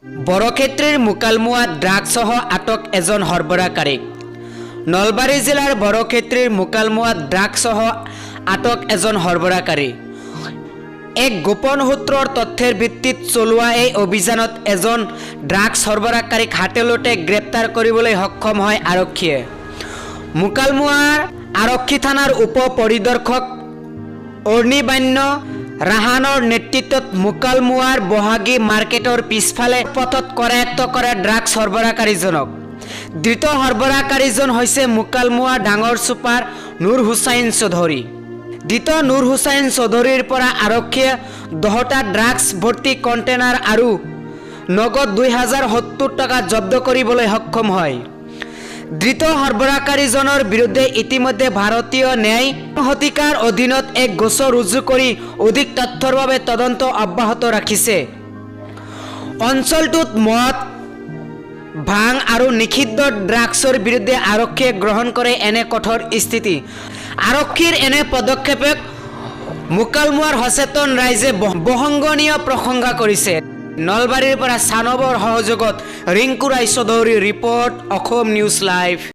বড়ক্ষেত্ৰেৰ মুকালমুয়াত ড্ৰাগসহ আটক এজন সৰবৰাহকাৰী। নলবাৰী জিলাৰ বড়ক্ষেত্ৰেৰ মুকালমুয়াত ড্ৰাগসহ আটক এজন সৰবৰাহকাৰী। এক গোপন সূত্ৰৰ তথ্যেৰ ভিত্তিত চলোৱা এই অভিযানত এজন ড্ৰাগস সৰবৰাহকাৰীক হাতেলতে গ্ৰেপ্তাৰ কৰিবলৈ সক্ষম হয় আৰক্ষীয়ে। মুকালমুৱাৰ আৰক্ষী থানাৰ উপ পৰিদৰ্শক অৰ্ণিবান্য ৰাহানৰ নেতৃত্বত মুকালমুৱাৰ বহাগী মাৰ্কেটৰ পিছফালে পথত কৰায়ত্ব কৰা ড্ৰাগছ সৰবৰাহকাৰীজনক। ধৃত সৰবৰাহকাৰীজন হৈছে মুকালমুৱাৰ ডাঙৰ চুপাৰ নুৰ হুছাইন চৌধুৰী। ধৃত নুৰ হুছাইন চৌধুৰীৰ পৰা আৰক্ষীয়ে 10টা ড্ৰাগছ ভৰ্তি কণ্টেইনাৰ আৰু নগদ 2070 টকা জব্দ কৰিবলৈ সক্ষম হয়। ধৃত সৰবৰাহকাৰীজনৰ বিৰুদ্ধে ইতিমধ্যে ভাৰতীয় ন্যায় শতিকাৰ অধীনত এক গোচৰ ৰুজু কৰি অধিক তথ্যৰ বাবে তদন্ত অব্যাহত ৰাখিছে। অঞ্চলটোত মদ, ভাং আৰু নিষিদ্ধ ড্ৰাগছৰ বিৰুদ্ধে আৰক্ষীয়ে গ্ৰহণ কৰে এনে কঠোৰ স্থিতি। আৰক্ষীৰ এনে পদক্ষেপক মুকালমুৱাৰ সচেতন ৰাইজে বহংগনীয় প্ৰশংসা কৰিছে। নলবাৰীৰ পৰা চানবৰ সহযোগত ৰিংকু ৰায় চৌধুৰীৰ ৰিপৰ্ট, অসম নিউজ লাইভ।